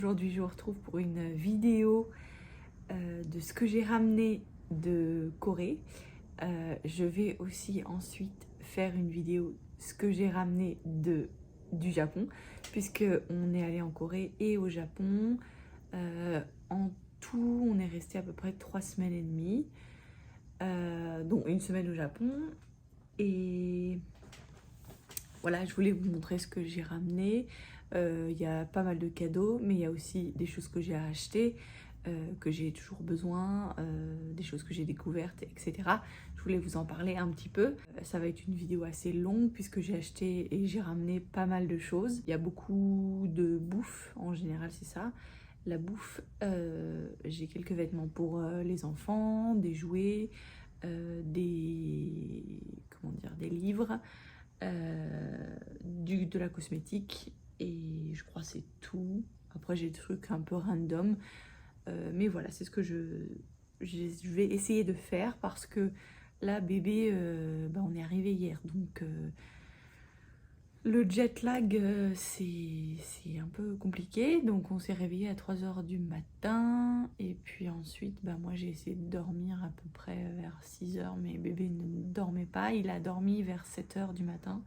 Aujourd'hui, je vous retrouve pour une vidéo de ce que j'ai ramené de Corée. Je vais aussi ensuite faire une vidéo ce que j'ai ramené du Japon, puisque on est allé en Corée et au Japon. En tout, on est resté à peu près 3 semaines et demie, dont une semaine au Japon. Et voilà, je voulais vous montrer ce que j'ai ramené. Il y a pas mal de cadeaux, mais il y a aussi des choses que j'ai achetées, que j'ai toujours besoin, des choses que j'ai découvertes, etc. Je voulais vous en parler un petit peu. Ça va être une vidéo assez longue puisque j'ai acheté et j'ai ramené pas mal de choses. Il y a beaucoup de bouffe, en général c'est ça. La bouffe, j'ai quelques vêtements pour les enfants, des jouets, des livres. De la cosmétique et je crois c'est tout. Après j'ai des trucs un peu random, mais voilà, c'est ce que je vais essayer de faire parce que là bébé, on est arrivé hier, donc le jet lag, c'est un peu compliqué. Donc on s'est réveillé à 3 h du matin et puis ensuite moi j'ai essayé de dormir à peu près vers 6 h, mais bébé ne dormait pas. Il a dormi vers 7 h du matin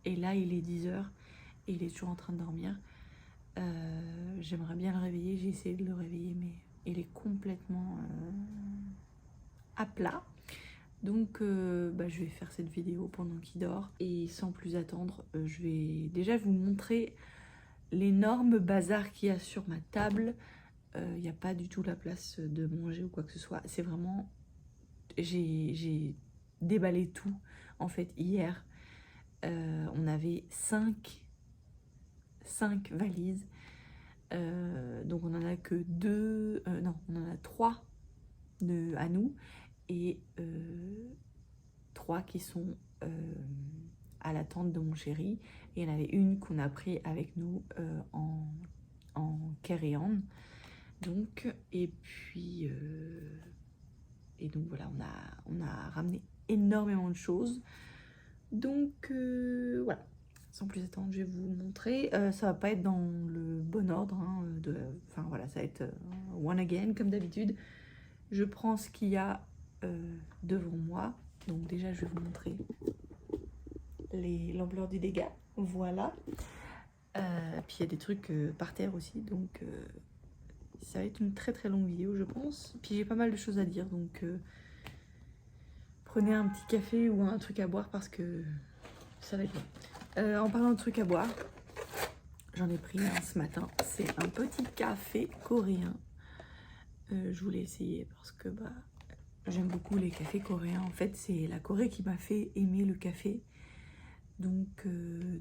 et là il est 10 h et il est toujours en train de dormir. J'aimerais bien le réveiller, j'ai essayé de le réveiller mais il est complètement à plat. Donc je vais faire cette vidéo pendant qu'il dort et sans plus attendre, je vais déjà vous montrer l'énorme bazar qu'il y a sur ma table. Il n'y a pas du tout la place de manger ou quoi que ce soit. C'est vraiment... J'ai déballé tout en fait hier. On avait 5 valises. Donc on en a que 2... non, on en a 3 à nous et 3 qui sont à la tente de mon chéri. Et il y en avait une qu'on a pris avec nous en carry-on. Donc, et donc voilà, on a ramené énormément de choses. Donc voilà, sans plus attendre, je vais vous montrer. Ça va pas être dans le bon ordre, hein, enfin voilà, ça va être one again comme d'habitude. Je prends ce qu'il y a devant moi. Donc déjà, je vais vous montrer l'ampleur du dégât. Voilà. Puis il y a des trucs par terre aussi. Donc ça va être une très très longue vidéo, je pense. Puis j'ai pas mal de choses à dire. Donc prenez un petit café ou un truc à boire parce que ça va être long. En parlant de trucs à boire, j'en ai pris un ce matin. C'est un petit café coréen. Je voulais essayer parce que j'aime beaucoup les cafés coréens. En fait, c'est la Corée qui m'a fait aimer le café. Donc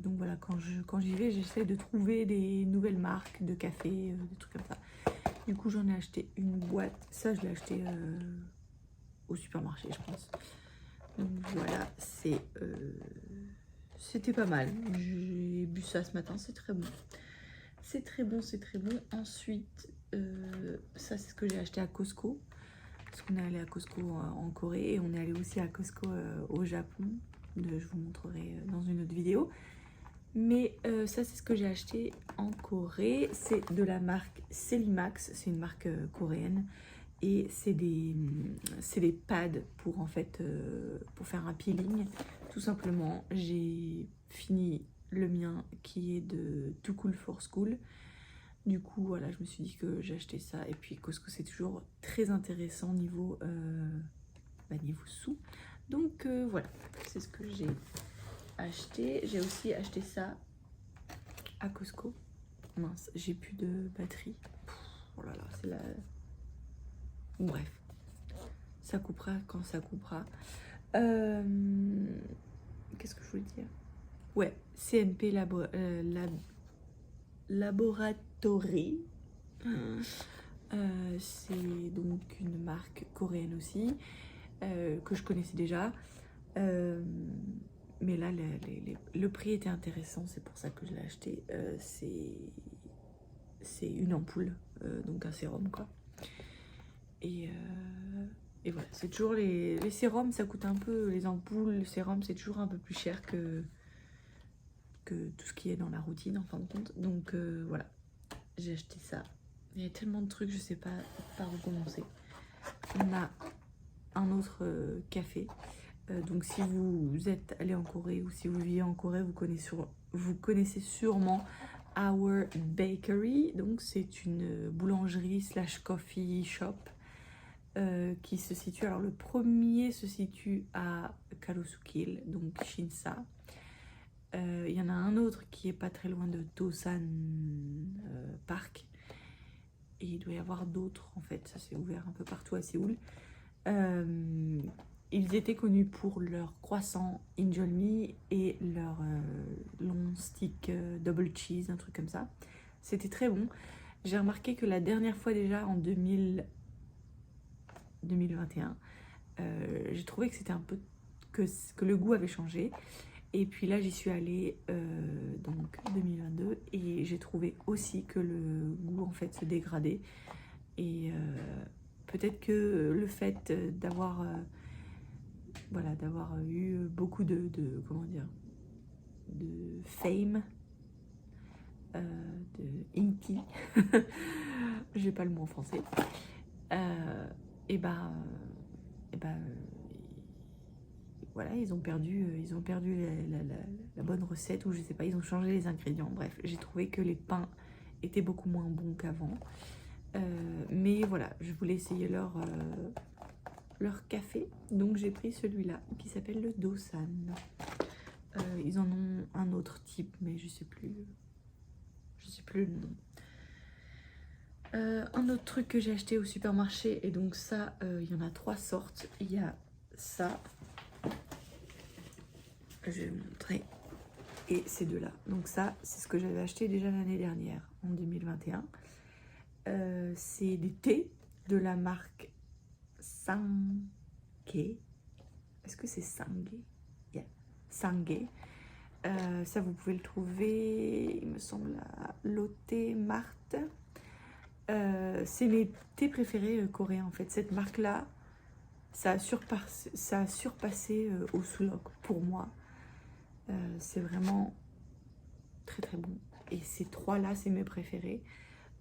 voilà, quand j'y vais, j'essaie de trouver des nouvelles marques de café, des trucs comme ça. Du coup, j'en ai acheté une boîte. Ça, je l'ai acheté au supermarché, je pense. Donc voilà, c'était pas mal. J'ai bu ça ce matin, c'est très bon. C'est très bon, c'est très bon. Ensuite, ça, c'est ce que j'ai acheté à Costco. Parce qu'on est allé à Costco en Corée et on est allé aussi à Costco au Japon. Je vous montrerai dans une autre vidéo. Mais ça, c'est ce que j'ai acheté en Corée. C'est de la marque Celimax. C'est une marque coréenne. Et c'est des pads pour en fait pour faire un peeling. Tout simplement, j'ai fini le mien qui est de Too Cool for School. Du coup, voilà, je me suis dit que j'ai acheté ça. Et puis Costco, c'est toujours très intéressant niveau sous. Donc voilà, c'est ce que j'ai acheté. J'ai aussi acheté ça à Costco. Mince, j'ai plus de batterie. Oh là là, c'est la... Bref, ça coupera quand ça coupera. Qu'est-ce que je voulais dire? Ouais, CNP Laboratory. C'est donc une marque coréenne aussi, que je connaissais déjà. Mais là, le prix était intéressant, c'est pour ça que je l'ai acheté. C'est une ampoule, donc un sérum, quoi. Et voilà, c'est toujours les sérums, ça coûte un peu, les ampoules, le sérum, c'est toujours un peu plus cher que tout ce qui est dans la routine, en fin de compte. Donc voilà, j'ai acheté ça. Il y a tellement de trucs, je sais pas par où commencer. On a un autre café. Donc si vous êtes allé en Corée ou si vous vivez en Corée, vous connaissez sûrement Our Bakery. Donc c'est une boulangerie slash coffee shop qui se situe. Alors le premier se situe à Karusukil, donc Shinsa. Il y en a un autre qui est pas très loin de Dosan Park. Et il doit y avoir d'autres en fait, ça s'est ouvert un peu partout à Séoul. Ils étaient connus pour leur croissant injolmi et leur long stick double cheese, un truc comme ça. C'était très bon. J'ai remarqué que la dernière fois déjà en 2021, j'ai trouvé que c'était un peu que le goût avait changé. Et puis là, j'y suis allée donc 2022 et j'ai trouvé aussi que le goût en fait se dégradait. Et peut-être que le fait d'avoir eu beaucoup de comment dire, de fame, de inky, j'ai pas le mot en français, voilà, ils ont perdu la bonne recette, ou je sais pas, ils ont changé les ingrédients. Bref, j'ai trouvé que les pains étaient beaucoup moins bons qu'avant. Mais voilà, je voulais essayer leur café, donc j'ai pris celui-là qui s'appelle le Dosan. Ils en ont un autre type, mais je sais plus le nom. Un autre truc que j'ai acheté au supermarché, et donc ça, il y en a 3 sortes. Il y a ça, je vais vous montrer, et ces deux-là. Donc ça, c'est ce que j'avais acheté déjà l'année dernière, en 2021. C'est des thés de la marque Sangé. Est-ce que c'est Sangé? Yeah. Sangé. Ça, vous pouvez le trouver, il me semble, à Lotte Mart. C'est mes thés préférés coréens, en fait. Cette marque-là, ça a surpassé Osulok pour moi. C'est vraiment très très bon. Et ces 3-là, c'est mes préférés.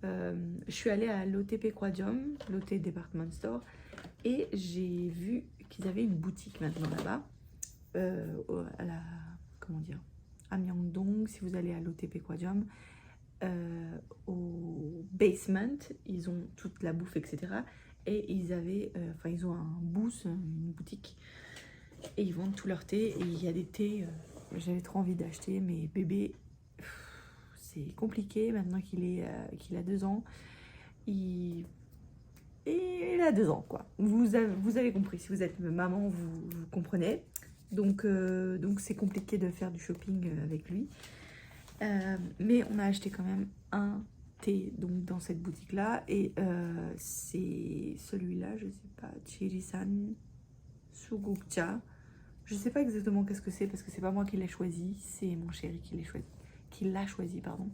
Je suis allée à Lotte Pequadium, Lotte Department Store, et j'ai vu qu'ils avaient une boutique maintenant là-bas, à la, comment dire, à Myeongdong. Si vous allez à Lotte Pequadium, au basement, ils ont toute la bouffe, etc. Et ils avaient, ils ont un booth, une boutique, et ils vendent tout leur thé. Et il y a des thés, j'avais trop envie d'acheter, mais bébé, c'est compliqué maintenant qu'il a 2 ans. Il a 2 ans, quoi. Vous avez compris. Si vous êtes maman, vous comprenez. Donc c'est compliqué de faire du shopping avec lui. Mais on a acheté quand même un thé donc, dans cette boutique-là. Et c'est celui-là, je sais pas, Chirisan Sugukcha. Je sais pas exactement qu'est-ce que c'est, parce que c'est pas moi qui l'ai choisi, c'est mon chéri qui l'a choisi, pardon.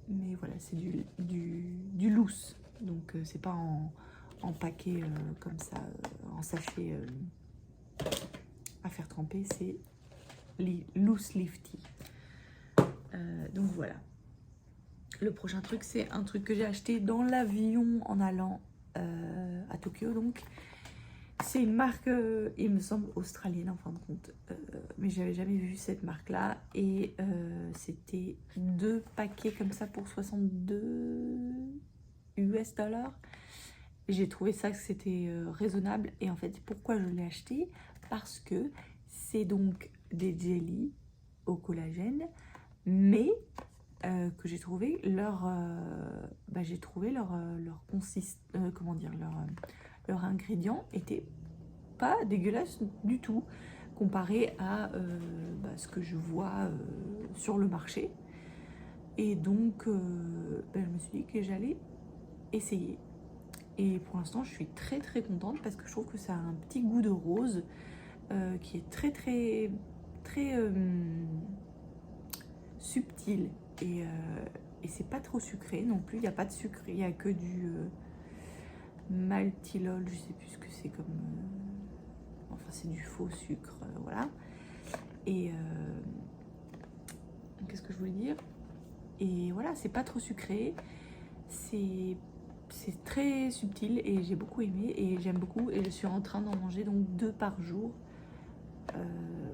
Mais voilà, c'est du loose, donc c'est pas en paquet comme ça, en sachet à faire tremper, c'est loose leaf tea. Donc voilà. Le prochain truc, c'est un truc que j'ai acheté dans l'avion en allant à Tokyo, donc. C'est une marque, il me semble, australienne en fin de compte. Mais j'avais jamais vu cette marque-là. Et c'était 2 paquets comme ça pour 62 US dollars. J'ai trouvé ça que c'était raisonnable. Et en fait, pourquoi je l'ai acheté? Parce que c'est donc des jellies au collagène. Mais que j'ai trouvé leur ingrédients étaient pas dégueulasses du tout comparé à ce que je vois sur le marché. Et donc je me suis dit que j'allais essayer. Et pour l'instant, je suis très très contente parce que je trouve que ça a un petit goût de rose qui est très très très subtil. Et c'est pas trop sucré non plus. Il n'y a pas de sucre, il n'y a que du maltilol, je sais plus ce que c'est comme. Enfin, c'est du faux sucre, voilà. Et qu'est-ce que je voulais dire? Et voilà, c'est pas trop sucré, c'est très subtil et j'ai beaucoup aimé et j'aime beaucoup. Et je suis en train d'en manger donc 2 par jour.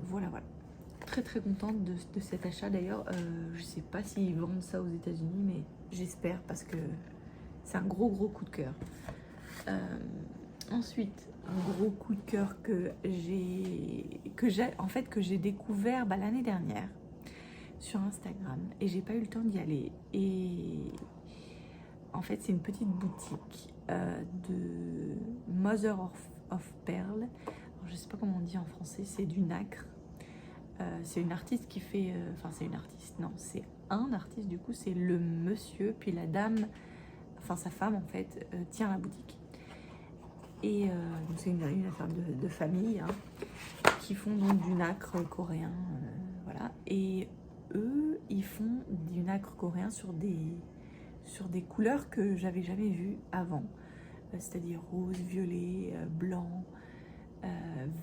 Voilà. Très très contente de cet achat d'ailleurs. Je sais pas s'ils vendent ça aux États-Unis, mais j'espère parce que c'est un gros coup de cœur. Ensuite, un gros coup de cœur que j'ai découvert l'année dernière sur Instagram et j'ai pas eu le temps d'y aller. Et en fait, c'est une petite boutique de Mother of Pearl. Alors, je sais pas comment on dit en français, c'est du nacre. C'est une artiste qui fait... Enfin, c'est une artiste, non, c'est un artiste du coup, c'est le monsieur, puis la dame, enfin sa femme en fait, tient la boutique. Et donc c'est une affaire de famille, hein, qui font donc du nacre coréen, voilà. Et eux, ils font du nacre coréen sur des couleurs que j'avais jamais vues avant. C'est-à-dire rose, violet, blanc,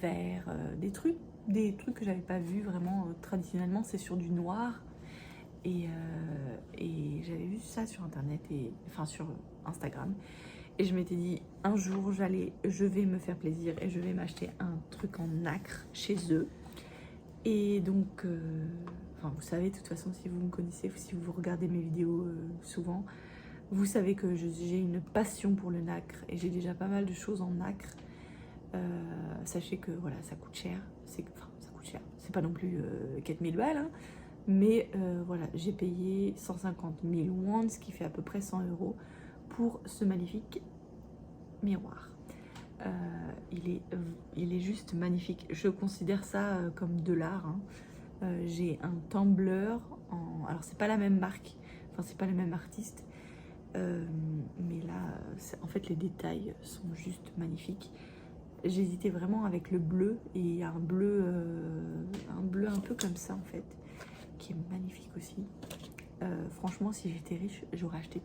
vert, des trucs que j'avais pas vu vraiment traditionnellement. C'est sur du noir. Et j'avais vu ça sur internet, enfin sur Instagram. Et je m'étais dit, un jour, je vais me faire plaisir et je vais m'acheter un truc en nacre chez eux. Et donc, enfin, vous savez, de toute façon, si vous me connaissez, si vous regardez mes vidéos souvent, vous savez que j'ai une passion pour le nacre et j'ai déjà pas mal de choses en nacre. Sachez que voilà, ça coûte cher. Ça coûte cher. C'est pas non plus 4000 balles, hein. Mais voilà, j'ai payé 150 000 won, ce qui fait à peu près 100 € pour ce magnifique miroir. Il est juste magnifique. Je considère ça comme de l'art, hein. J'ai un tumbler alors c'est pas la même marque, enfin c'est pas le même artiste, mais là en fait les détails sont juste magnifiques. J'hésitais vraiment avec le bleu et un bleu un peu comme ça en fait, qui est magnifique aussi. Franchement, si j'étais riche, j'aurais acheté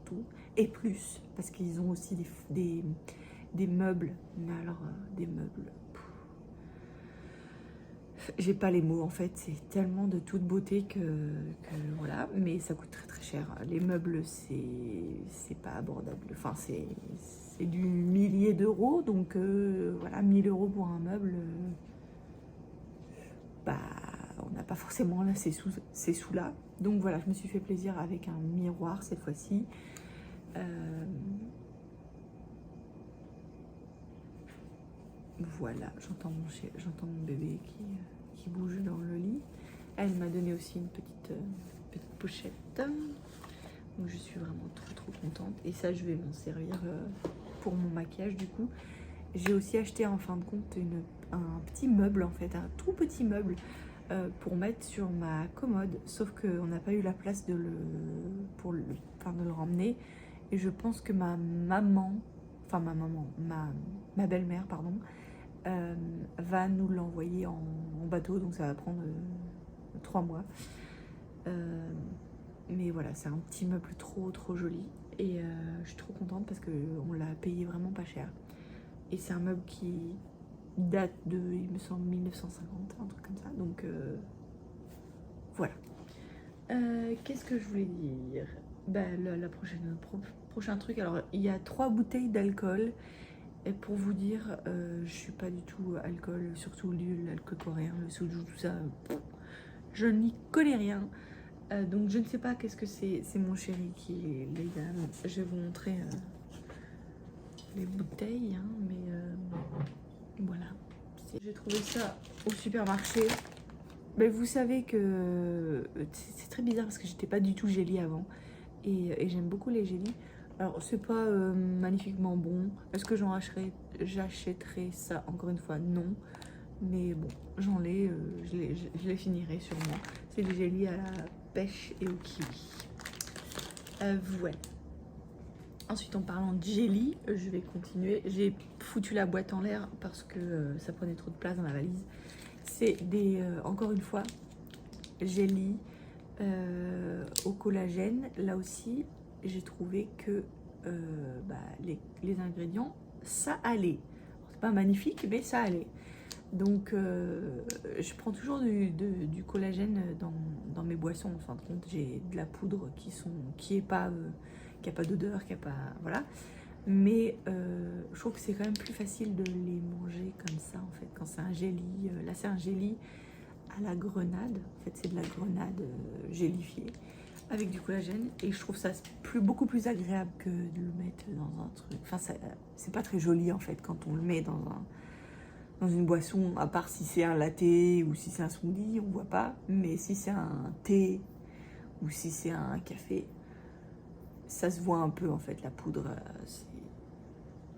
tout et plus, parce qu'ils ont aussi des meubles, mais alors des meubles, j'ai pas les mots en fait, c'est tellement de toute beauté que voilà, mais ça coûte très cher. Les meubles, c'est pas abordable, enfin c'est du millier d'euros, donc voilà, 1000 € pour un meuble, on n'a pas forcément là ces sous-là. Donc voilà, je me suis fait plaisir avec un miroir cette fois-ci. Voilà, j'entends mon bébé qui bouge dans le lit. Elle m'a donné aussi une petite pochette. Donc je suis vraiment trop contente. Et ça, je vais m'en servir pour mon maquillage du coup. J'ai aussi acheté en fin de compte un petit meuble en fait, un tout petit meuble pour mettre sur ma commode. Sauf qu'on n'a pas eu la place de le ramener. Et je pense que ma belle-mère, pardon, va nous l'envoyer en bateau, donc ça va prendre 3 mois. Mais voilà, c'est un petit meuble trop joli et je suis trop contente parce qu'on l'a payé vraiment pas cher. Et c'est un meuble qui date de, il me semble, 1950, un truc comme ça. Donc voilà. Qu'est-ce que je voulais dire? La prochain truc, alors il y a 3 bouteilles d'alcool. Et pour vous dire, je suis pas du tout alcool, surtout l'alcool coréen, le soju, tout ça, je n'y connais rien. Donc je ne sais pas qu'est-ce que c'est. C'est mon chéri qui est les dames. Je vais vous montrer les bouteilles, hein, mais voilà. J'ai trouvé ça au supermarché. Mais vous savez que c'est très bizarre parce que j'étais pas du tout jelly avant. Et j'aime beaucoup les jellies. Alors c'est pas magnifiquement bon. Est-ce que j'achèterai ça encore une fois? Non. Mais bon, je les finirai sûrement. C'est des jellies à la pêche et au kiwi. Voilà. Ensuite, en parlant de jelly, je vais continuer. J'ai foutu la boîte en l'air parce que ça prenait trop de place dans la valise. C'est encore une fois, jelly au collagène. Là aussi, j'ai trouvé que les ingrédients, ça allait. C'est pas magnifique, mais ça allait. Donc je prends toujours du collagène dans mes boissons. En fin de compte, j'ai de la poudre qui a pas d'odeur, qui a pas, voilà. Mais je trouve que c'est quand même plus facile de les manger comme ça en fait. Quand c'est un jelly, là c'est un jelly à la grenade. En fait, c'est de la grenade gélifiée avec du collagène, et je trouve ça beaucoup plus agréable que de le mettre dans un truc. Enfin, c'est pas très joli en fait quand on le met dans une boisson, à part si c'est un latte ou si c'est un smoothie, on voit pas. Mais si c'est un thé ou si c'est un café, ça se voit un peu en fait, la poudre.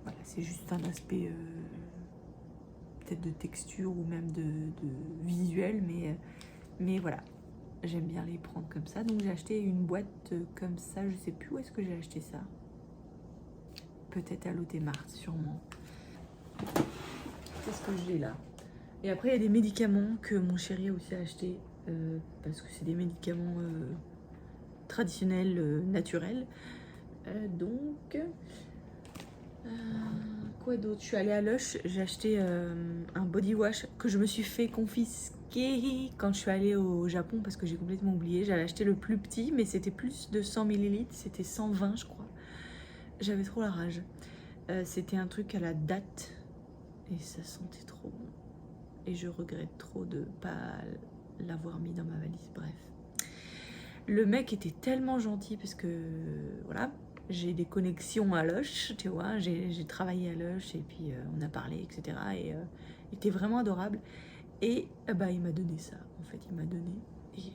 Voilà, c'est juste un aspect peut-être de texture ou même de visuel, mais voilà. J'aime bien les prendre comme ça. Donc j'ai acheté une boîte comme ça. Je sais plus où est-ce que j'ai acheté ça. Peut-être à Lotte Mart, sûrement. Qu'est-ce que j'ai là? Et après, il y a des médicaments que mon chéri a aussi acheté. Parce que c'est des médicaments traditionnels, naturels. Donc... quoi d'autre? Je suis allée à Lush. J'ai acheté un body wash que je me suis fait confisquer quand je suis allée au Japon parce que j'ai complètement oublié. J'avais acheté le plus petit, mais c'était plus de 100 ml. C'était 120, je crois. J'avais trop la rage. C'était un truc à la date et ça sentait trop bon. Et je regrette trop de pas l'avoir mis dans ma valise. Bref. Le mec était tellement gentil parce que, voilà, j'ai des connexions à Lush, tu vois. J'ai travaillé à Lush et puis on a parlé, etc. Et il était vraiment adorable. Et bah, il m'a donné ça, en fait, il m'a donné. Et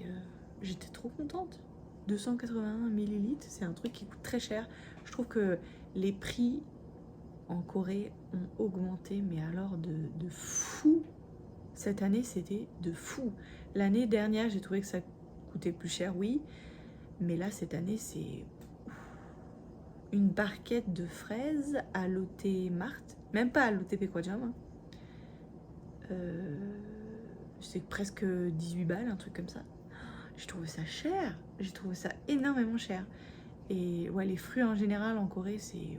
j'étais trop contente. 281 millilitres, c'est un truc qui coûte très cher. Je trouve que les prix en Corée ont augmenté, mais alors de fou. Cette année, c'était de fou. L'année dernière, j'ai trouvé que ça coûtait plus cher, oui. Mais là, cette année, c'est une barquette de fraises à Lotte Mart. Même pas à Lotte Pequajam. C'est presque 18 balles, un truc comme ça. J'ai trouvé ça cher. J'ai trouvé ça énormément cher. Et ouais, les fruits en général en Corée, c'est...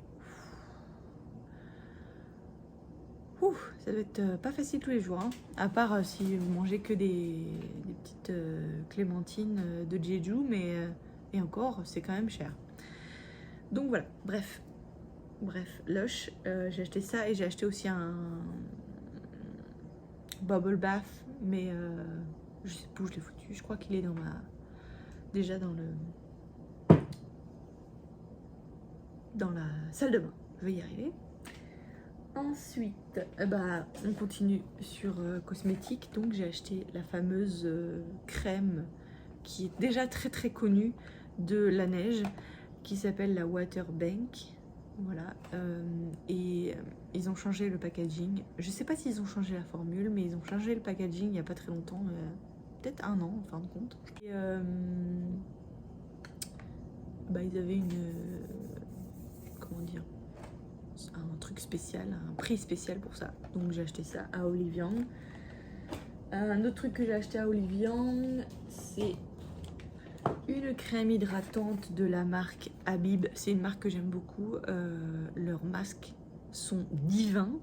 Ouf, ça doit être pas facile tous les jours. Hein. À part si vous mangez que des petites clémentines de Jeju, mais... et encore, c'est quand même cher. Donc voilà, bref, Lush, j'ai acheté ça et j'ai acheté aussi un bubble bath, mais je sais plus où je l'ai foutu. Je crois qu'il est déjà dans la salle de bain. Je vais y arriver. Ensuite, bah, on continue sur cosmétiques. Donc j'ai acheté la fameuse crème qui est déjà très très connue de la neige, qui s'appelle la Water Bank. Voilà. Et ils ont changé le packaging. Je sais pas s'ils ont changé la formule, mais ils ont changé le packaging il n'y a pas très longtemps. Peut-être 1 an en fin de compte. Et, bah, ils avaient comment dire, un truc spécial, un prix spécial pour ça. Donc j'ai acheté ça à Olivian. Un autre truc que j'ai acheté à Olivian, c'est une crème hydratante de la marque Habib. C'est une marque que j'aime beaucoup. Leurs masques sont divins.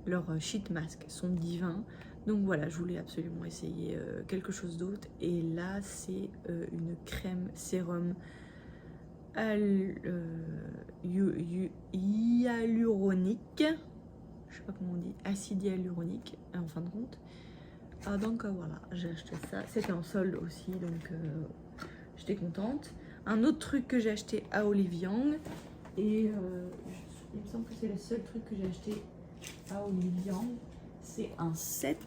Leurs sheet masks sont divins. Donc voilà, je voulais absolument essayer quelque chose d'autre. Et là, c'est une crème sérum hyaluronique. Je sais pas comment on dit. Acide hyaluronique, en fin de compte. Ah, donc voilà, j'ai acheté ça. C'était en solde aussi, donc... j'étais contente. Un autre truc que j'ai acheté à Olivian, et il me semble que c'est le seul truc que j'ai acheté à Olivian, c'est un set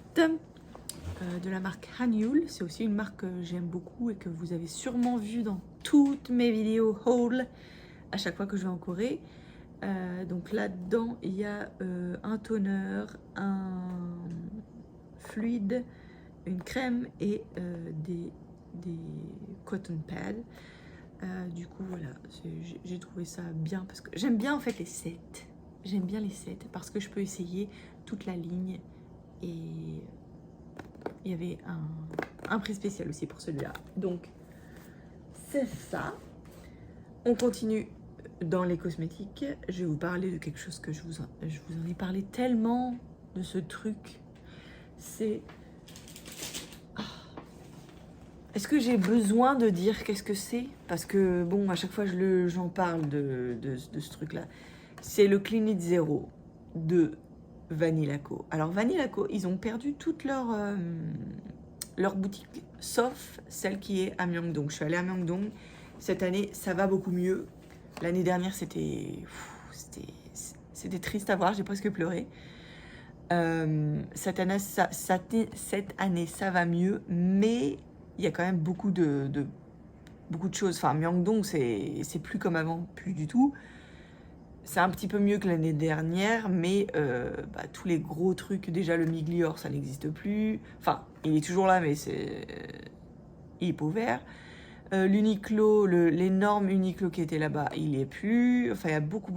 de la marque Hanyul. C'est aussi une marque que j'aime beaucoup et que vous avez sûrement vu dans toutes mes vidéos haul à chaque fois que je vais en Corée. Donc là-dedans, il y a un toner, un fluide, une crème et des cotton pads. Du coup voilà, j'ai trouvé ça bien parce que j'aime bien en fait les sets. J'aime bien les sets parce que je peux essayer toute la ligne, et il y avait un prix spécial aussi pour celui-là. Donc c'est ça. On continue dans les cosmétiques. Je vais vous parler de quelque chose que je vous en ai parlé tellement, de ce truc. c'est... Est-ce que j'ai besoin de dire qu'est-ce que c'est? Parce que, bon, à chaque fois, j'en parle de ce truc-là. C'est le Clean It Zero de Vanilla Co. Alors, Vanilla Co, ils ont perdu toute leur boutique, sauf celle qui est à Myeongdong. Je suis allée à Myeongdong. Cette année, ça va beaucoup mieux. L'année dernière, c'était triste à voir. J'ai presque pleuré. Cette année, ça va mieux, mais il y a quand même beaucoup de choses. Enfin, Myeongdong, c'est plus comme avant, plus du tout. C'est un petit peu mieux que l'année dernière, mais tous les gros trucs, déjà le Miglior, ça n'existe plus. Enfin, il est toujours là, mais il est pas ouvert. L'Uniqlo, l'énorme Uniqlo qui était là-bas, il n'y est plus. Enfin, il y a beaucoup.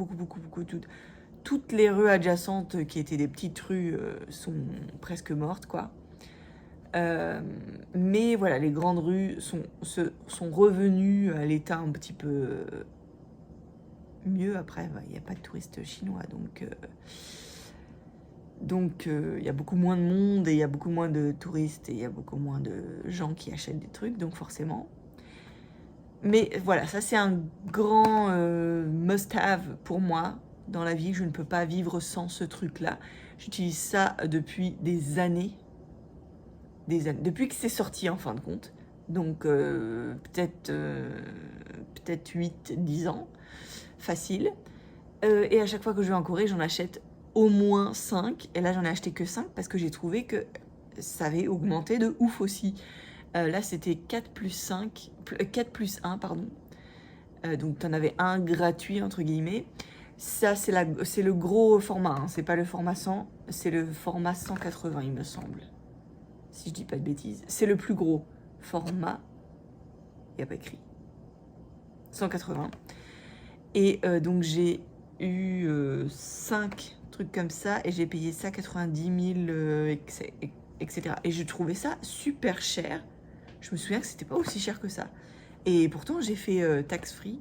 Toutes les rues adjacentes qui étaient des petites rues sont presque mortes, quoi. Mais voilà, les grandes rues sont revenues à l'état un petit peu mieux. Après, il n'y a pas de touristes chinois, donc il y a beaucoup moins de monde et il y a beaucoup moins de touristes et il y a beaucoup moins de gens qui achètent des trucs, donc forcément. Mais voilà, ça c'est un grand must-have pour moi dans la vie. Je ne peux pas vivre sans ce truc-là. J'utilise ça depuis des années. Depuis que c'est sorti en fin de compte. Donc peut-être 8-10 ans. Facile. Et à chaque fois que je vais en Corée, j'en achète au moins 5. Et là, j'en ai acheté que 5 parce que j'ai trouvé que ça avait augmenté de ouf aussi. Là, c'était 4 plus 1, pardon. Donc, tu en avais un gratuit, entre guillemets. Ça, c'est le gros format. Hein. C'est pas le format 100, c'est le format 180, il me semble. Si je dis pas de bêtises. C'est le plus gros format. Il n'y a pas écrit. 180. Et donc, j'ai eu 5 trucs comme ça. Et j'ai payé ça 90 000, etc. Et je trouvais ça super cher. Je me souviens que c'était pas aussi cher que ça. Et pourtant, j'ai fait tax-free.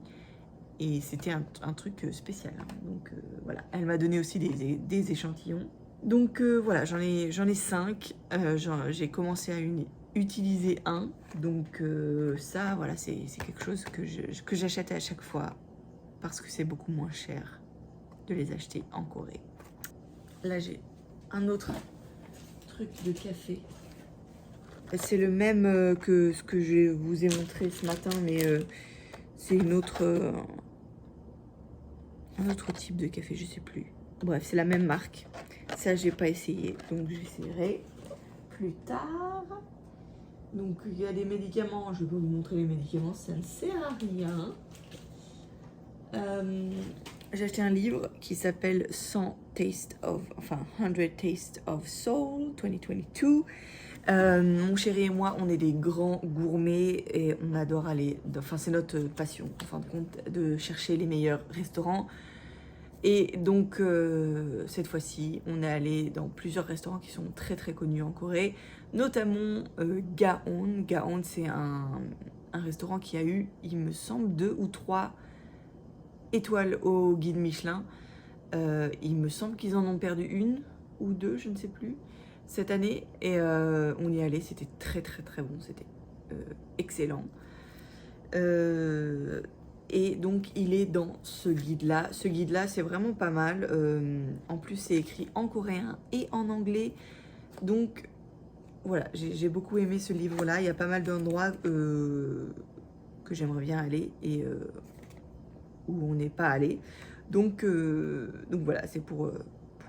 Et c'était un truc spécial. Hein. Donc voilà. Elle m'a donné aussi des échantillons. Donc voilà, j'en ai 5. J'ai commencé à utiliser un. Donc ça, voilà, c'est quelque chose que j'achète à chaque fois. Parce que c'est beaucoup moins cher de les acheter en Corée. Là, j'ai un autre truc de café. C'est le même que ce que je vous ai montré ce matin, mais c'est un autre type de café, je sais plus. Bref, c'est la même marque. Ça, j'ai pas essayé, donc j'essaierai plus tard. Donc, il y a des médicaments. Je vais vous montrer les médicaments, ça ne sert à rien. J'ai acheté un livre qui s'appelle 100 Tastes of Soul 2022. Mon chéri et moi, on est des grands gourmets et on adore aller, enfin c'est notre passion en fin de compte, de chercher les meilleurs restaurants. Et donc cette fois-ci, on est allé dans plusieurs restaurants qui sont très très connus en Corée, notamment Gaon. Gaon, c'est un restaurant qui a eu, il me semble, 2 ou 3 étoiles au guide Michelin. Il me semble qu'ils en ont perdu 1 ou 2, je ne sais plus, cette année. Et on y est allé, c'était très très très bon, c'était excellent. Et donc il est dans ce guide-là. Ce guide-là, c'est vraiment pas mal. En plus, c'est écrit en coréen et en anglais. Donc voilà, j'ai beaucoup aimé ce livre-là. Il y a pas mal d'endroits que j'aimerais bien aller et où on n'est pas allé. Donc voilà, c'est pour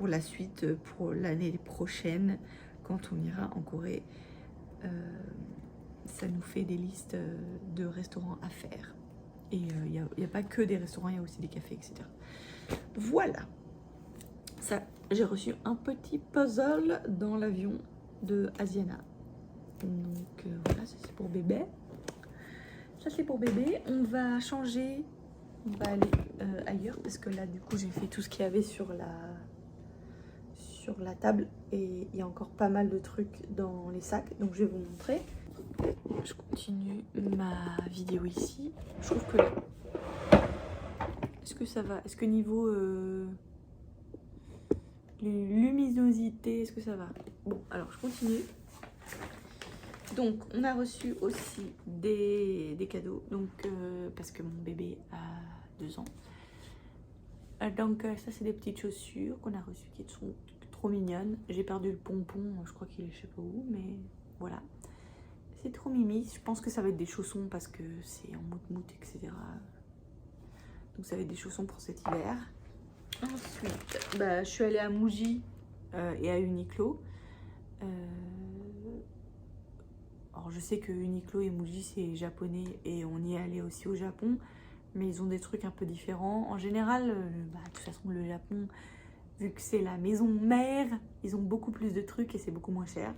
la suite, pour l'année prochaine, quand on ira en Corée. Ça nous fait des listes de restaurants à faire. Et il n'y a pas que des restaurants, il y a aussi des cafés, etc. Voilà. Ça, j'ai reçu un petit puzzle dans l'avion de Asiana. Donc voilà, ça c'est pour bébé. Ça c'est pour bébé. On va changer. On va aller ailleurs parce que là, du coup, j'ai fait tout ce qu'il y avait sur la table. Et il y a encore pas mal de trucs dans les sacs. Donc je vais vous montrer. Je continue ma vidéo ici. Je trouve que... Est-ce que ça va? Est-ce que niveau luminosité, est-ce que ça va? Bon, alors je continue. Donc, on a reçu aussi des cadeaux, donc, parce que mon bébé a 2 ans. Donc, ça, c'est des petites chaussures qu'on a reçues qui sont trop mignonnes. J'ai perdu le pompon, je crois qu'il est je sais pas où, mais voilà. C'est trop mimi. Je pense que ça va être des chaussons parce que c'est en moute-moute, etc. Donc, ça va être des chaussons pour cet hiver. Ensuite, je suis allée à Muji et à Uniqlo. Alors je sais que Uniqlo et Muji c'est japonais et on y est allé aussi au Japon, mais ils ont des trucs un peu différents. En général, de toute façon le Japon, vu que c'est la maison mère, ils ont beaucoup plus de trucs et c'est beaucoup moins cher.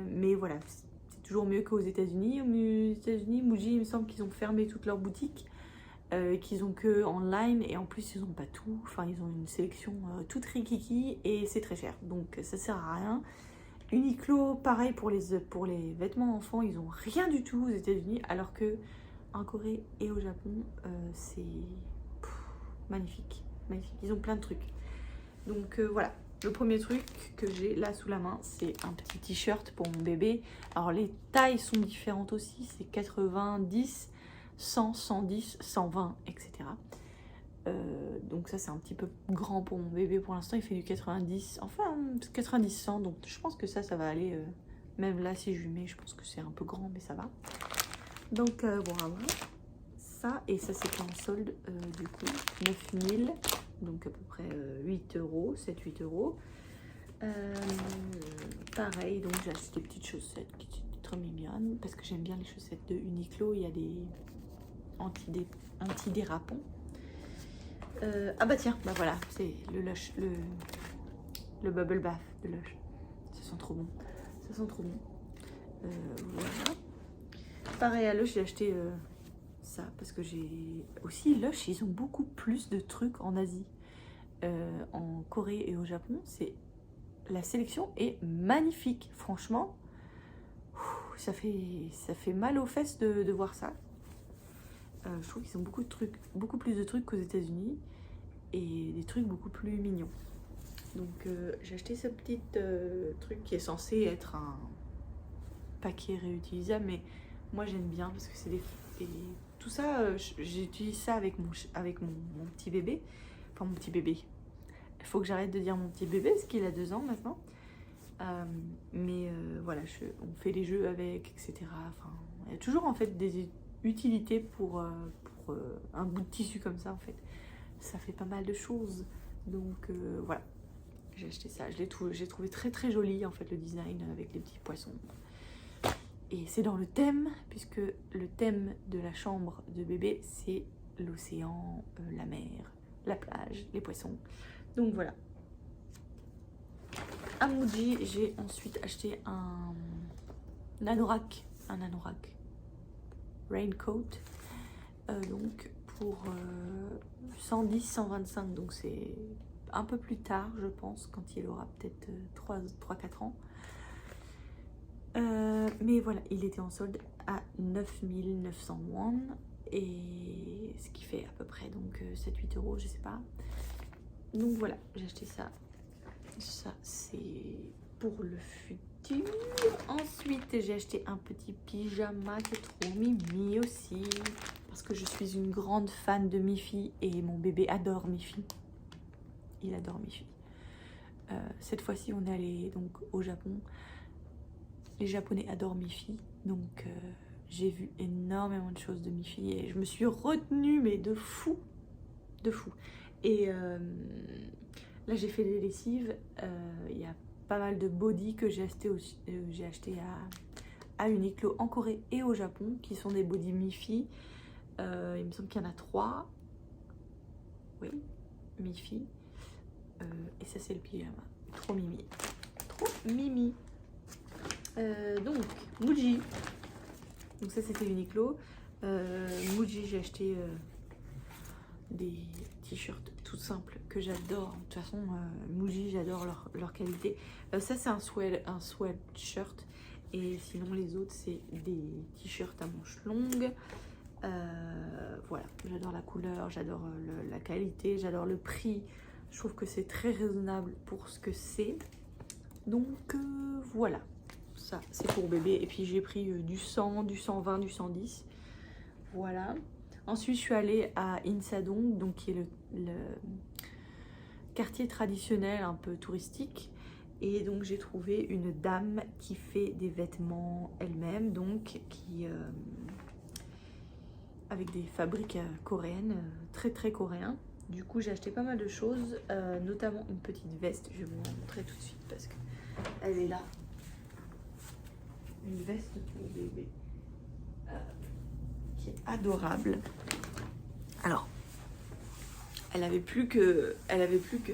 Mais voilà, c'est toujours mieux qu'aux États-Unis. Aux États-Unis, Muji, il me semble qu'ils ont fermé toutes leurs boutiques, qu'ils ont que online et en plus ils ont pas tout. Enfin, ils ont une sélection toute rikiki et c'est très cher, donc ça sert à rien. Uniqlo, pareil pour les vêtements enfants, ils ont rien du tout aux États-Unis, alors que en Corée et au Japon, c'est magnifique, magnifique. Ils ont plein de trucs. Donc voilà, le premier truc que j'ai là sous la main, c'est un petit t-shirt pour mon bébé. Alors les tailles sont différentes aussi, c'est 90, 100, 110, 120, etc. Donc ça c'est un petit peu grand pour mon bébé pour l'instant, il fait du 90, enfin 90-100, donc je pense que ça va aller, même là si je lui mets, je pense que c'est un peu grand mais ça va. Donc bravo, ça, et ça c'était en solde du coup, 9000, donc à peu près 8 euros, 7-8 euros. Pareil, donc j'ai acheté des petites chaussettes qui sont trop mignonnes, parce que j'aime bien les chaussettes de Uniqlo, il y a des antidérapants. Ah bah tiens, bah voilà, c'est le Lush, le Bubble Bath de Lush. Ça sent trop bon, ça sent trop bon. Voilà. Pareil à Lush, j'ai acheté ça parce que j'ai aussi Lush, ils ont beaucoup plus de trucs en Asie. En Corée et au Japon, la sélection est magnifique, franchement. Ça fait mal aux fesses de voir ça. Je trouve qu'ils ont beaucoup plus de trucs qu'aux États-Unis et des trucs beaucoup plus mignons. Donc j'ai acheté ce petit truc qui est censé être un paquet réutilisable, mais moi j'aime bien parce que c'est tout ça, j'utilise ça avec mon petit bébé. Enfin mon petit bébé. Il faut que j'arrête de dire mon petit bébé parce qu'il a 2 ans maintenant. Voilà, on fait les jeux avec, etc. Enfin, il y a toujours en fait des utilités pour un bout de tissu comme ça en fait. Ça fait pas mal de choses. Donc voilà, j'ai acheté ça. J'ai trouvé très très joli en fait le design avec les petits poissons. Et c'est dans le thème, puisque le thème de la chambre de bébé, c'est l'océan, la mer, la plage, les poissons. Donc voilà. À Muji, j'ai ensuite acheté un anorak raincoat, donc pour 110-125, donc c'est un peu plus tard je pense, quand il aura peut-être 3-4 ans. Mais voilà, il était en solde à 9900 won, et ce qui fait à peu près donc 7-8 euros, je sais pas. Donc voilà, j'ai acheté ça. Ça, c'est pour le futur. Ensuite, j'ai acheté un petit pyjama qui est trop mimi aussi, parce que je suis une grande fan de Miffy et mon bébé adore Miffy. Il adore Miffy. Cette fois-ci, on est allé donc au Japon. Les Japonais adorent Miffy, donc j'ai vu énormément de choses de Miffy et je me suis retenue, mais de fou, de fou. Et là, j'ai fait des lessives. Il y a pas mal de body que j'ai acheté à Uniqlo en Corée et au Japon, qui sont des body Miffy. Il me semble qu'il y en a 3. Oui, Miffy. Et ça, c'est le pyjama. Trop mimi. Trop mimi. Donc, Muji. Donc ça, c'était Uniqlo. Muji, j'ai acheté des t-shirts tout simples que j'adore. De toute façon, Muji, j'adore leur qualité. Ça, c'est un sweatshirt. Et sinon, les autres, c'est des t-shirts à manches longues. Voilà, j'adore la couleur, j'adore la qualité, j'adore le prix. Je trouve que c'est très raisonnable pour ce que c'est. Donc voilà, ça c'est pour bébé. Et puis j'ai pris du 100, du 120, du 110. Voilà. Ensuite je suis allée à Insadong, donc qui est le quartier traditionnel un peu touristique. Et donc j'ai trouvé une dame qui fait des vêtements elle-même, donc qui avec des fabriques coréennes, très très coréens. Du coup j'ai acheté pas mal de choses, notamment une petite veste. Je vais vous la montrer tout de suite parce que elle est là. Une veste pour bébé qui est adorable. Alors elle avait plus que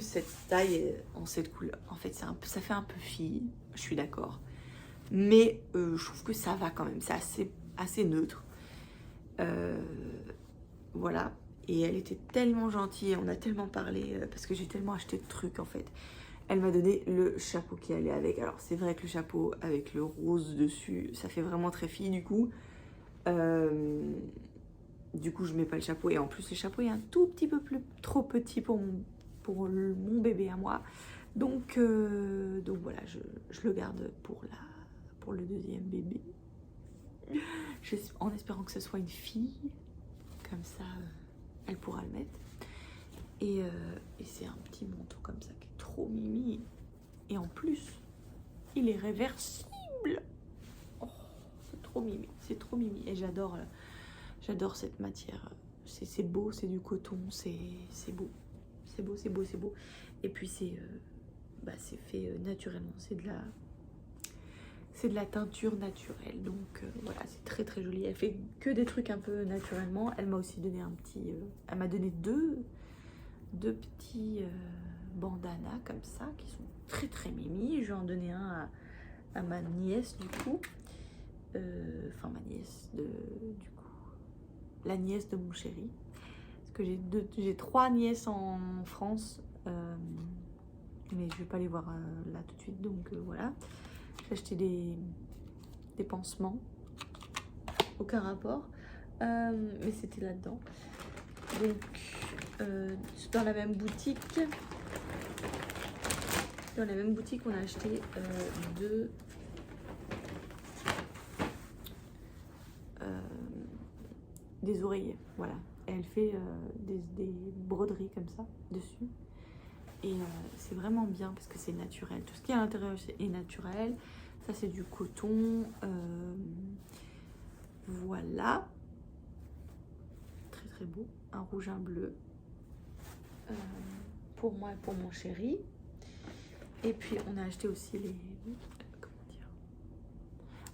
cette taille en cette couleur. En fait, ça fait un peu fille, je suis d'accord. Mais je trouve que ça va quand même, c'est assez neutre. Voilà. Et elle était tellement gentille, on a tellement parlé, parce que j'ai tellement acheté de trucs en fait. Elle m'a donné le chapeau qui allait avec. Alors c'est vrai que le chapeau avec le rose dessus, ça fait vraiment très fille du coup. Du coup, je mets pas le chapeau. Et en plus, le chapeau est un tout petit peu trop petit pour mon bébé à moi. Donc voilà, je le garde pour le deuxième bébé. En espérant que ce soit une fille. Comme ça, elle pourra le mettre. Et c'est un petit manteau comme ça qui est trop mimi. Et en plus, il est réversible. Oh, c'est trop mimi. C'est trop mimi. Et j'adore cette matière. C'est beau, c'est du coton, c'est beau. C'est beau, c'est beau, c'est beau. Et puis c'est fait naturellement. C'est de la teinture naturelle. Donc voilà, c'est très très joli. Elle fait que des trucs un peu naturellement. Elle m'a aussi donné elle m'a donné deux petits bandanas comme ça qui sont très très mimi. Je vais en donner un à ma nièce du coup. Enfin ma nièce du coup. La nièce de mon chéri. Parce que j'ai 3 nièces en France. Mais je vais pas les voir là tout de suite. Donc voilà. J'ai acheté des pansements. Aucun rapport. Mais c'était là-dedans. Donc dans la même boutique. On a acheté des oreillers, voilà. Et elle fait des broderies comme ça dessus. Et c'est vraiment bien parce que c'est naturel. Tout ce qui est à l'intérieur est naturel. Ça c'est du coton. Voilà. Très très beau. Un rouge, un bleu. Pour moi et pour mon chéri. Et puis on a acheté aussi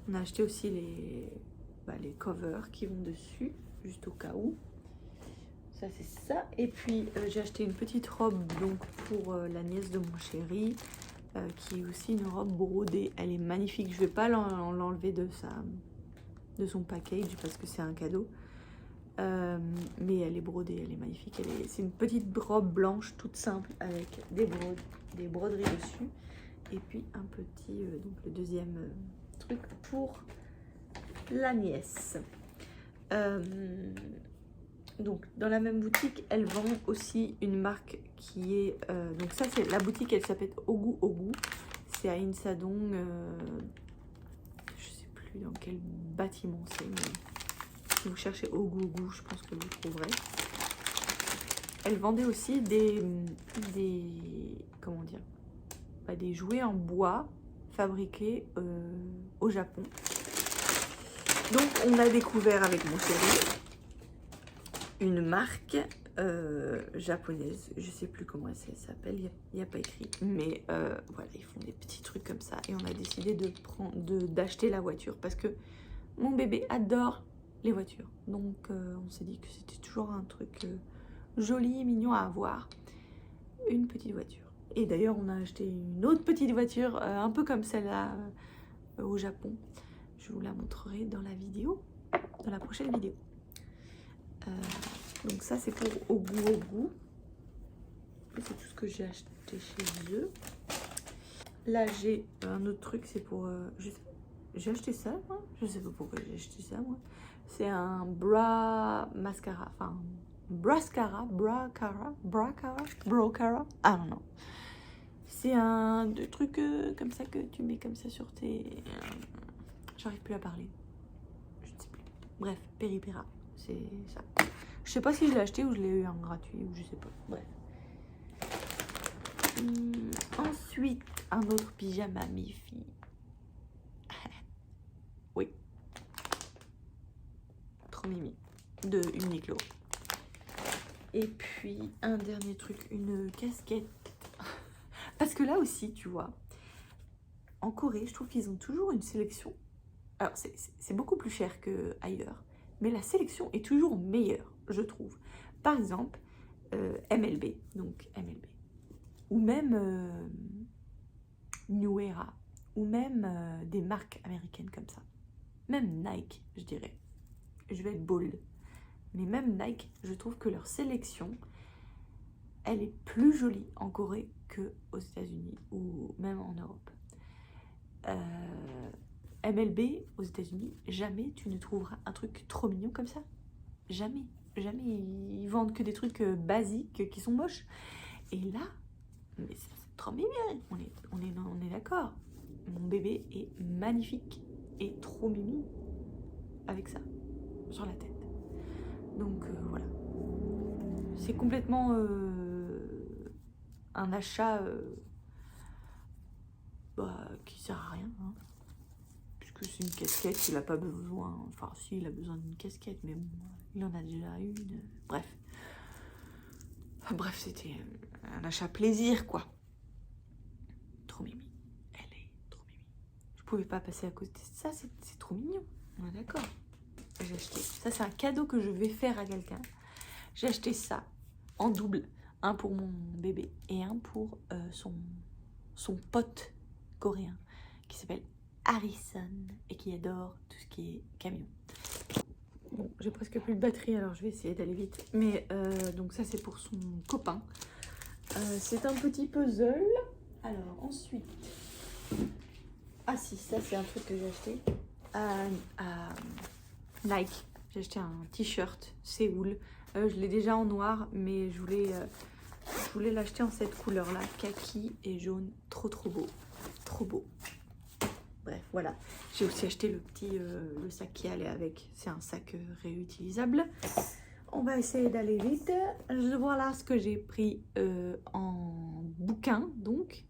on a acheté aussi les covers qui vont dessus, juste au cas où. Ça c'est ça. Et puis j'ai acheté une petite robe donc pour la nièce de mon chéri, qui est aussi une robe brodée. Elle est magnifique. Je vais pas l'enlever de son package parce que c'est un cadeau. Mais elle est brodée, elle est magnifique. C'est une petite robe blanche toute simple avec des broderies dessus. Et puis un petit, donc le deuxième truc pour la nièce. Donc dans la même boutique, elle vend aussi une marque qui est... donc ça c'est la boutique, elle s'appelle Ogu Ogu. C'est à Insadong. Je sais plus dans quel bâtiment c'est. Mais si vous cherchez Ogu Ogu, je pense que vous trouverez. Elle vendait aussi comment dire, des jouets en bois fabriqués au Japon. Donc on a découvert avec mon chéri une marque japonaise, je sais plus comment elle s'appelle, il n'y a pas écrit, mais voilà, ils font des petits trucs comme ça. Et on a décidé d'acheter la voiture parce que mon bébé adore les voitures. Donc on s'est dit que c'était toujours un truc joli, mignon à avoir, une petite voiture. Et d'ailleurs on a acheté une autre petite voiture un peu comme celle-là au Japon. Je vous la montrerai dans la prochaine vidéo. Donc ça c'est pour Ogu Ogu. C'est tout ce que j'ai acheté chez eux. Là j'ai un autre truc, c'est pour... j'ai acheté ça, moi. Je sais pas pourquoi j'ai acheté ça, moi. C'est un bra mascara, enfin bracara, ah non non. C'est un truc comme ça que tu mets comme ça sur tes... J'arrive plus à parler. Je ne sais plus. Bref, Péripéra, c'est ça. Je sais pas si je l'ai acheté ou je l'ai eu en gratuit ou je sais pas. Bref. Ensuite, un autre pyjama mi-fille. Oui. Trop mimi. De Uniqlo. Et puis, un dernier truc, une casquette. Parce que là aussi, tu vois, en Corée, je trouve qu'ils ont toujours une sélection. Alors, c'est beaucoup plus cher qu'ailleurs, mais la sélection est toujours meilleure, je trouve. Par exemple, MLB, donc MLB. Ou même New Era. Ou même des marques américaines comme ça. Même Nike, je dirais. Je vais être bold. Mais même Nike, je trouve que leur sélection, elle est plus jolie en Corée qu'aux États-Unis ou même en Europe. MLB aux États-Unis, jamais tu ne trouveras un truc trop mignon comme ça. Jamais. Jamais. Ils vendent que des trucs basiques qui sont moches. Et là, mais c'est trop mignon. On est d'accord. Mon bébé est magnifique et trop mimi avec ça sur la tête. Donc voilà. C'est complètement un achat qui sert à rien. Hein. Puisque c'est une casquette, il n'a pas besoin. Enfin, si, il a besoin d'une casquette, mais bon, il en a déjà une. Bref. Enfin, bref, c'était un achat plaisir, quoi. Trop mimi. Elle est trop mimi. Je pouvais pas passer à côté de ça, c'est trop mignon. On est d'accord. J'ai acheté. Ça, c'est un cadeau que je vais faire à quelqu'un. J'ai acheté ça en double. Un pour mon bébé et un pour son pote coréen qui s'appelle Harrison et qui adore tout ce qui est camion. Bon, j'ai presque plus de batterie, alors je vais essayer d'aller vite. Mais donc ça, c'est pour son copain. C'est un petit puzzle. Alors ensuite... Ah si, ça c'est un truc que j'ai acheté à Nike. J'ai acheté un t-shirt Séoul. Je l'ai déjà en noir, mais je voulais l'acheter en cette couleur-là, kaki et jaune. Trop beau. Trop beau. Bref, voilà. J'ai aussi acheté le sac qui allait avec. C'est un sac réutilisable. On va essayer d'aller vite. Voilà ce que j'ai pris en bouquin, donc.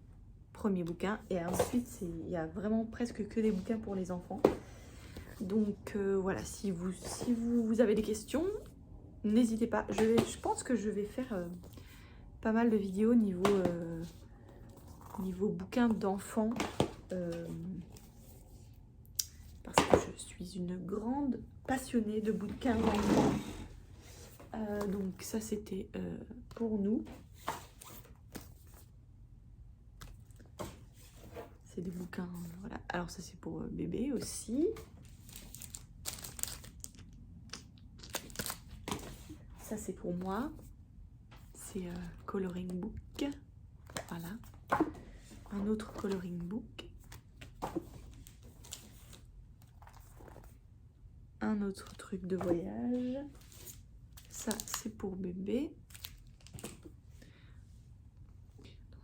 Premier bouquin. Et ensuite, il y a vraiment presque que des bouquins pour les enfants. Donc voilà, si vous avez des questions, n'hésitez pas. Je pense que je vais faire pas mal de vidéos niveau bouquins d'enfants. Parce que je suis une grande passionnée de bouquins d'enfants. Donc ça, c'était pour nous. C'est des bouquins, voilà. Alors ça, c'est pour bébé aussi. Ça, c'est pour moi. C'est coloring book. Voilà. Un autre coloring book. Un autre truc de voyage. Ça, c'est pour bébé.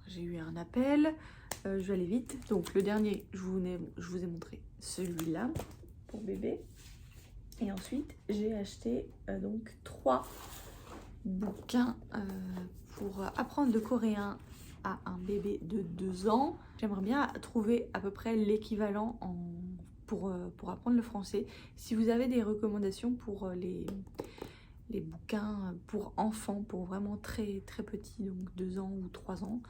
J'ai eu un appel. Je vais aller vite. Donc, le dernier, je vous ai montré celui-là pour bébé. Et ensuite, j'ai acheté donc 3 bouquins pour apprendre le coréen à un bébé de 2 ans. J'aimerais bien trouver à peu près l'équivalent pour apprendre le français. Si vous avez des recommandations pour les bouquins pour enfants, pour vraiment très petits, donc 2 ans ou 3 ans,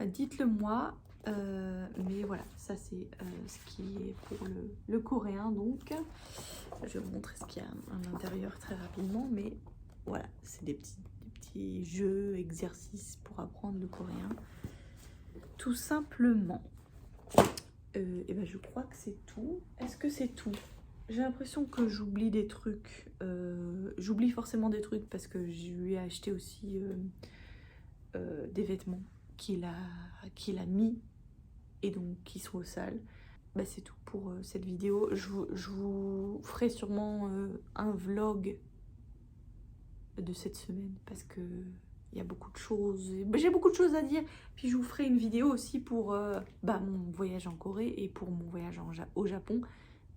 dites-le moi. Mais voilà, ça c'est ce qui est pour le coréen. Donc je vais vous montrer ce qu'il y a à l'intérieur très rapidement, mais voilà, c'est des petits jeux, exercices pour apprendre le coréen tout simplement. Et ben je crois que c'est tout. Est-ce que c'est tout? J'ai l'impression que j'oublie des trucs. J'oublie forcément des trucs parce que je lui ai acheté aussi des vêtements qu'il a mis et donc qui sont au sale. Bah, c'est tout pour cette vidéo. Je vous ferai sûrement un vlog de cette semaine parce que il y a beaucoup de choses, j'ai beaucoup de choses à dire. Puis je vous ferai une vidéo aussi pour mon voyage en Corée et pour mon voyage au Japon,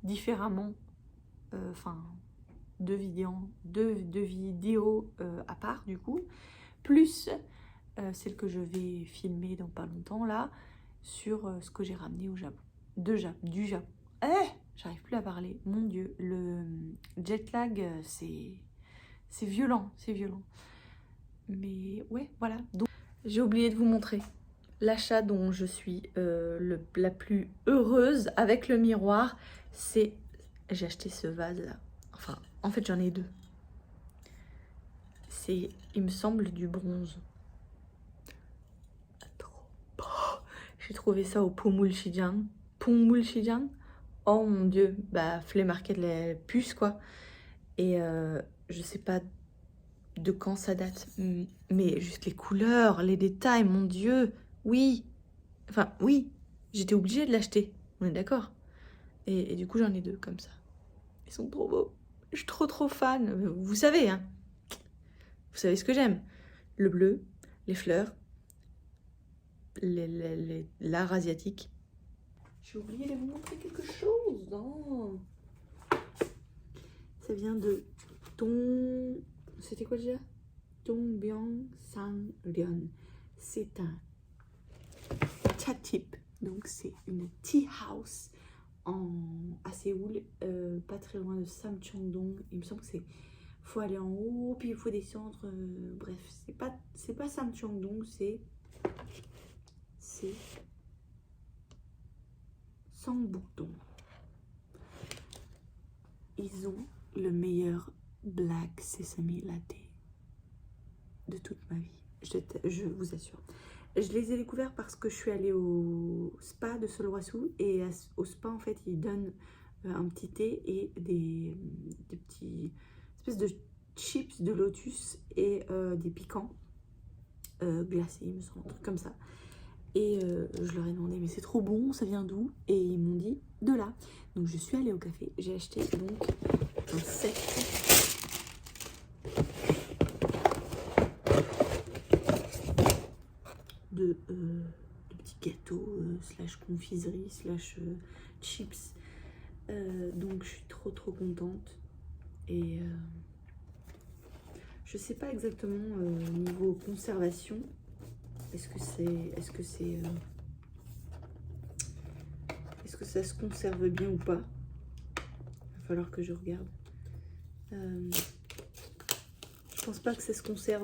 différemment, enfin, deux vidéos à part du coup, plus celle que je vais filmer dans pas longtemps là, sur ce que j'ai ramené au Japon, du Japon. J'arrive plus à parler, mon Dieu, le jet lag, c'est violent, c'est violent. Mais ouais, voilà. Donc, j'ai oublié de vous montrer l'achat dont je suis la plus heureuse avec le miroir. C'est, j'ai acheté ce vase là. Enfin, en fait j'en ai deux. C'est, il me semble, du bronze. J'ai trouvé ça au Pongmulchijang. Oh mon Dieu, bah Flea Market, les puces quoi. Et je sais pas de quand ça date, mais juste les couleurs, les détails, mon Dieu, oui. Enfin, oui, j'étais obligée de l'acheter, on est d'accord. Et du coup, j'en ai deux comme ça. Ils sont trop beaux. Je suis trop fan. Vous savez, hein. Vous savez ce que j'aime. Le bleu, les fleurs, l'art asiatique. J'ai oublié de vous montrer quelque chose. Oh. Ça vient de C'était quoi déjà? Dongbyong-sanrion. C'est un chatip. Donc c'est une tea house à Séoul, pas très loin de Samcheong-dong. Il me semble que c'est, faut aller en haut puis il faut descendre, bref, c'est pas Samcheong-dong, c'est Sangbuk-dong. Ils ont le meilleur black sesame latte de toute ma vie, je vous assure. Je les ai découverts parce que je suis allée au spa de Solhwasu et au spa en fait ils donnent un petit thé et des petits espèces de chips de lotus et des piquants glacés, il me semble, un truc comme ça. Et je leur ai demandé mais c'est trop bon, ça vient d'où? Et ils m'ont dit de là. Donc je suis allée au café, j'ai acheté donc un set de petits gâteaux slash confiserie slash chips. Donc je suis trop contente. Et je sais pas exactement niveau conservation. Est-ce que ça se conserve bien ou pas? Il va falloir que je regarde. Je pense pas que ça se conserve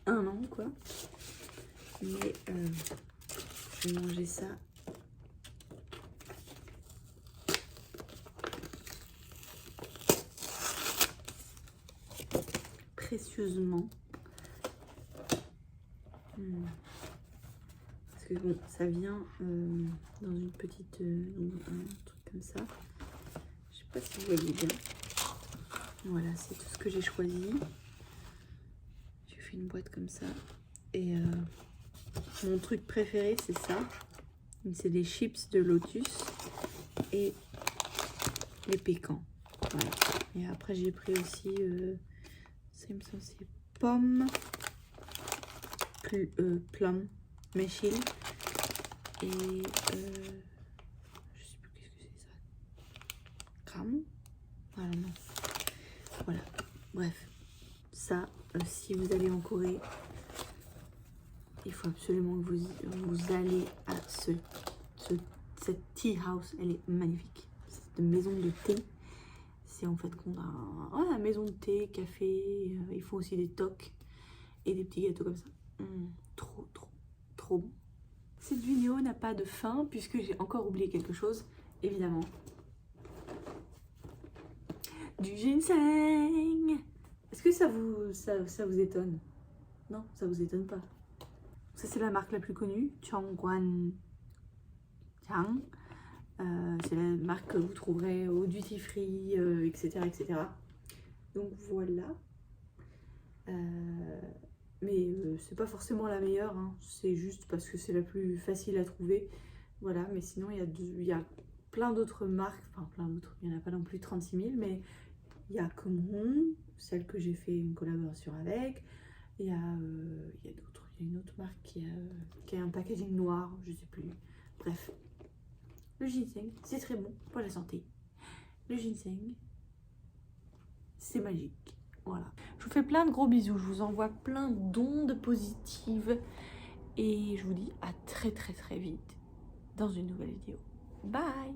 un an quoi. Mais je vais manger ça. Précieusement. Parce que bon, ça vient dans une petite... un truc comme ça. Je sais pas si vous voyez bien. Voilà, c'est tout ce que j'ai choisi. J'ai fait une boîte comme ça. Et mon truc préféré, c'est ça. C'est des chips de lotus et les pécans. Voilà. Et après, j'ai pris aussi... ça, il me semble, c'est pommes, plum, mâchil et je sais plus qu'est-ce que c'est ça. Crame. Voilà, non. Voilà. Bref, ça, si vous allez en Corée, il faut absolument que vous allez à cette tea house. Elle est magnifique. Cette maison de thé. C'est en fait qu'on a une maison de thé, café, ils font aussi des tocs et des petits gâteaux comme ça. Trop bon. Cette vidéo n'a pas de fin puisque j'ai encore oublié quelque chose, évidemment. Du ginseng. Est-ce que ça vous étonne? Non, ça vous étonne pas. Ça c'est la marque la plus connue, Cheongwan Chang. C'est la marque que vous trouverez au duty free, etc. Donc voilà. Mais c'est pas forcément la meilleure, hein. C'est juste parce que c'est la plus facile à trouver. Voilà, mais sinon il y a plein d'autres marques, enfin plein d'autres, il n'y en a pas non plus 36 000, mais il y a Kumhong, celle que j'ai fait une collaboration avec. Il y a d'autres. Il y a une autre marque qui a un packaging noir, je sais plus. Bref. Le ginseng, c'est très bon pour la santé. Le ginseng, c'est magique. Voilà. Je vous fais plein de gros bisous. Je vous envoie plein d'ondes positives. Et je vous dis à très très très vite dans une nouvelle vidéo. Bye!